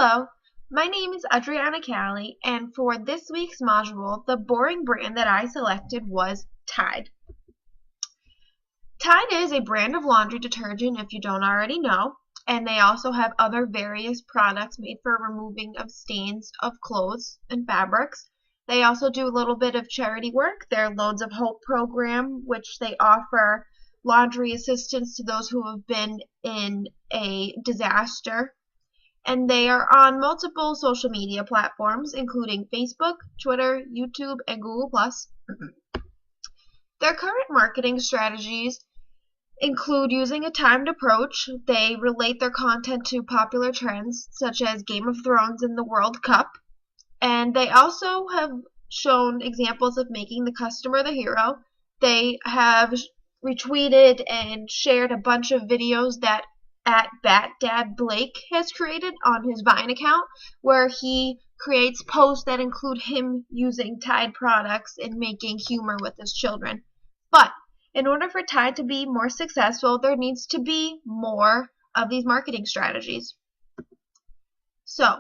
Hello, my name is Adriana Callie, and for this week's module, the boring brand that I selected was Tide. Tide is a brand of laundry detergent if you don't already know, and they also have other various products made for removing of stains of clothes and fabrics. They also do a little bit of charity work. Their Loads of Hope program, which they offer laundry assistance to those who have been in a disaster. And they are on multiple social media platforms, including Facebook, Twitter, YouTube, and Google+. Their current marketing strategies include using a timed approach. They relate their content to popular trends, such as Game of Thrones and the World Cup. And they also have shown examples of making the customer the hero. They have retweeted and shared a bunch of videos that @BatDad Blake has created on his Vine account, where he creates posts that include him using Tide products and making humor with his children. But in order for Tide to be more successful, there needs to be more of these marketing strategies. So,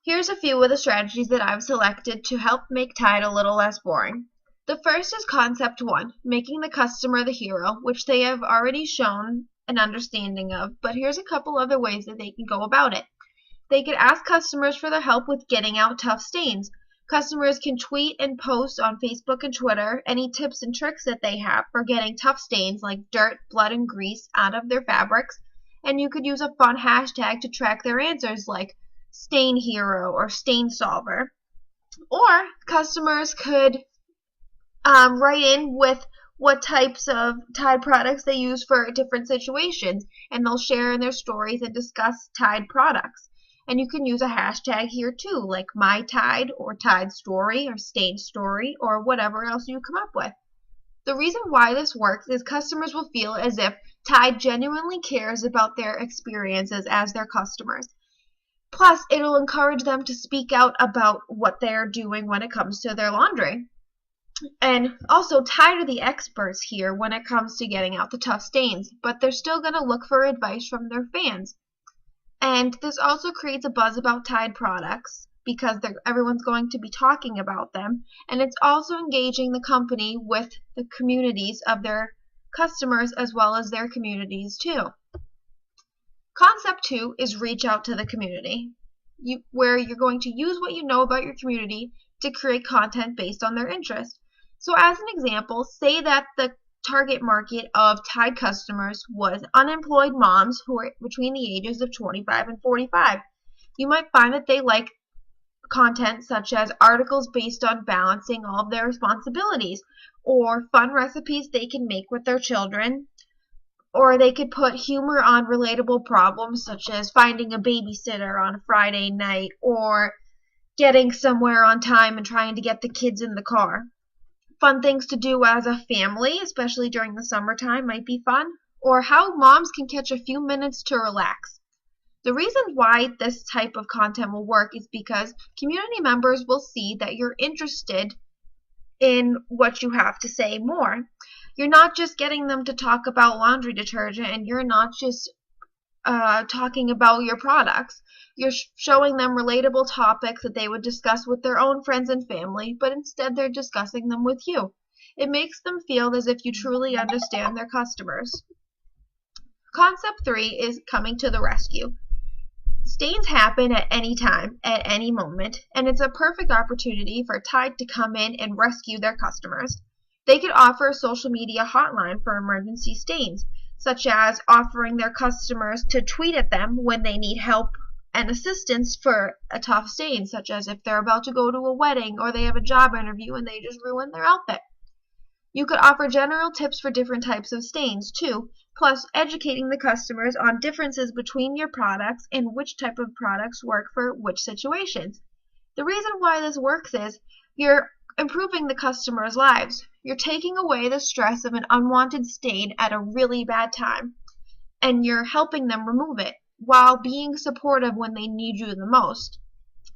here's a few of the strategies that I've selected to help make Tide a little less boring. The first is concept 1, making the customer the hero, which they have already shown an understanding of, but here's a couple other ways that they can go about it. They could ask customers for their help with getting out tough stains. Customers can tweet and post on Facebook and Twitter any tips and tricks that they have for getting tough stains like dirt, blood, and grease out of their fabrics, and you could use a fun hashtag to track their answers like Stain Hero or Stain Solver. Or customers could write in with what types of Tide products they use for different situations, and they'll share in their stories and discuss Tide products. And you can use a hashtag here too, like MyTide or Tide Story or Stain Story or whatever else you come up with. The reason why this works is customers will feel as if Tide genuinely cares about their experiences as their customers. Plus, it'll encourage them to speak out about what they're doing when it comes to their laundry. And also, Tide are the experts here when it comes to getting out the tough stains, but they're still going to look for advice from their fans. And this also creates a buzz about Tide products because everyone's going to be talking about them, and it's also engaging the company with the communities of their customers as well as their communities too. Concept 2 is reach out to the community, where you're going to use what you know about your community to create content based on their interest. So as an example, say that the target market of Tide customers was unemployed moms who are between the ages of 25 and 45. You might find that they like content such as articles based on balancing all of their responsibilities, or fun recipes they can make with their children, or they could put humor on relatable problems such as finding a babysitter on a Friday night, or getting somewhere on time and trying to get the kids in the car. Fun things to do as a family, especially during the summertime, might be fun, or how moms can catch a few minutes to relax. The reason why this type of content will work is because community members will see that you're interested in what you have to say more. You're not just getting them to talk about laundry detergent, and you're not just talking about your products. You're showing them relatable topics that they would discuss with their own friends and family, but instead they're discussing them with you. It makes them feel as if you truly understand their customers. Concept 3 is coming to the rescue. Stains happen at any time, at any moment, and it's a perfect opportunity for Tide to come in and rescue their customers. They could offer a social media hotline for emergency stains, such as offering their customers to tweet at them when they need help and assistance for a tough stain, such as if they're about to go to a wedding or they have a job interview and they just ruined their outfit. You could offer general tips for different types of stains too, plus educating the customers on differences between your products and which type of products work for which situations. The reason why this works is you're improving the customers' lives. You're taking away the stress of an unwanted stain at a really bad time, and you're helping them remove it while being supportive when they need you the most.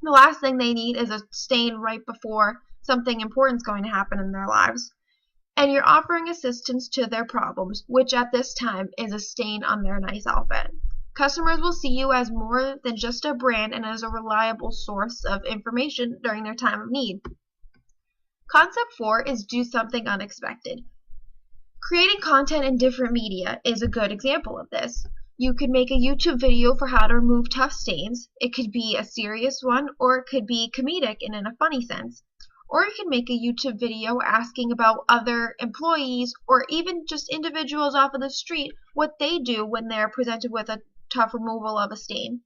The last thing they need is a stain right before something important is going to happen in their lives. And you're offering assistance to their problems, which at this time is a stain on their nice outfit. Customers will see you as more than just a brand and as a reliable source of information during their time of need. Concept 4 is do something unexpected. Creating content in different media is a good example of this. You could make a YouTube video for how to remove tough stains. It could be a serious one, or it could be comedic and in a funny sense. Or you can make a YouTube video asking about other employees or even just individuals off of the street what they do when they're presented with a tough removal of a stain.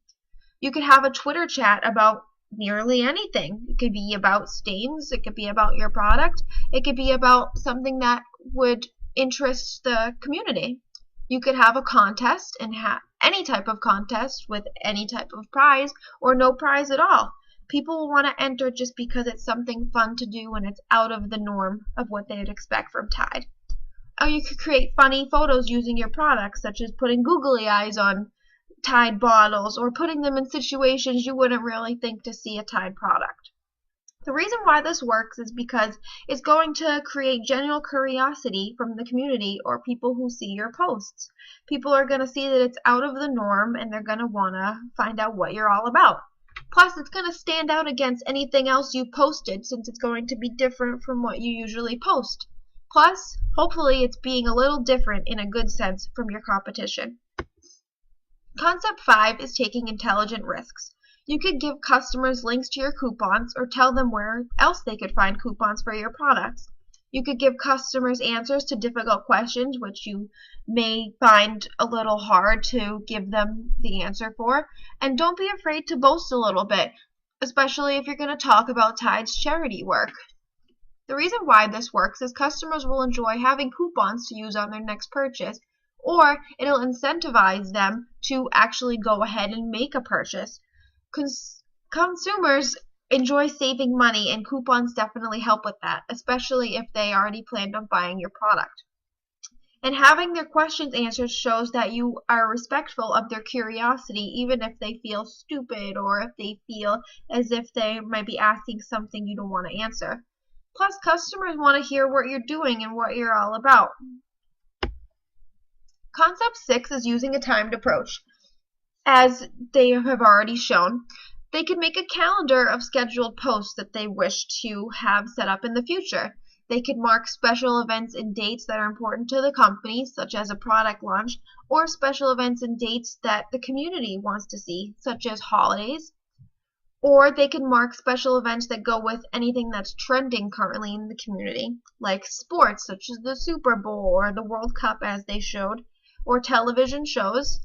You could have a Twitter chat about nearly anything. It could be about stains, it could be about your product, it could be about something that would interest the community. You could have a contest and have any type of contest with any type of prize or no prize at all. People will want to enter just because it's something fun to do and it's out of the norm of what they'd expect from Tide. Or you could create funny photos using your products, such as putting googly eyes on Tide bottles or putting them in situations you wouldn't really think to see a Tide product. The reason why this works is because it's going to create general curiosity from the community or people who see your posts. People are going to see that it's out of the norm and they're going to want to find out what you're all about. Plus, it's going to stand out against anything else you posted since it's going to be different from what you usually post. Plus, hopefully it's being a little different in a good sense from your competition. Concept 5 is taking intelligent risks. You could give customers links to your coupons or tell them where else they could find coupons for your products. You could give customers answers to difficult questions which you may find a little hard to give them the answer for. And don't be afraid to boast a little bit, especially if you're going to talk about Tide's charity work. The reason why this works is customers will enjoy having coupons to use on their next purchase, or it'll incentivize them to actually go ahead and make a purchase. Consumers enjoy saving money, and coupons definitely help with that, especially if they already planned on buying your product. And having their questions answered shows that you are respectful of their curiosity, even if they feel stupid or if they feel as if they might be asking something you don't want to answer. Plus, customers want to hear what you're doing and what you're all about. Concept 6 is using a timed approach. As they have already shown, they could make a calendar of scheduled posts that they wish to have set up in the future. They could mark special events and dates that are important to the company, such as a product launch, or special events and dates that the community wants to see, such as holidays. Or they could mark special events that go with anything that's trending currently in the community, like sports, such as the Super Bowl or the World Cup as they showed, or television shows,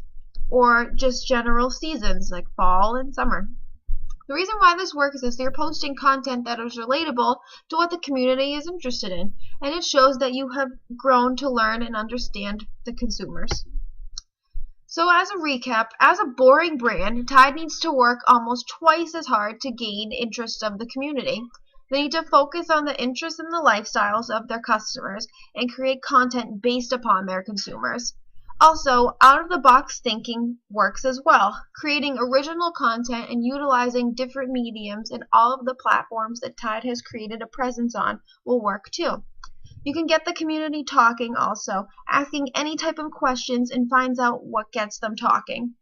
or just general seasons like fall and summer. The reason why this works is they're posting content that is relatable to what the community is interested in, and it shows that you have grown to learn and understand the consumers. So as a recap, as a boring brand, Tide needs to work almost twice as hard to gain interest of the community. They need to focus on the interests and the lifestyles of their customers and create content based upon their consumers. Also, out-of-the-box thinking works as well. Creating original content and utilizing different mediums and all of the platforms that Tide has created a presence on will work too. You can get the community talking also, asking any type of questions and finds out what gets them talking.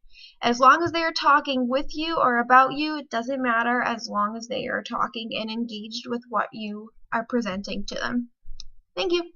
As long as they are talking with you or about you, it doesn't matter as long as they are talking and engaged with what you are presenting to them. Thank you.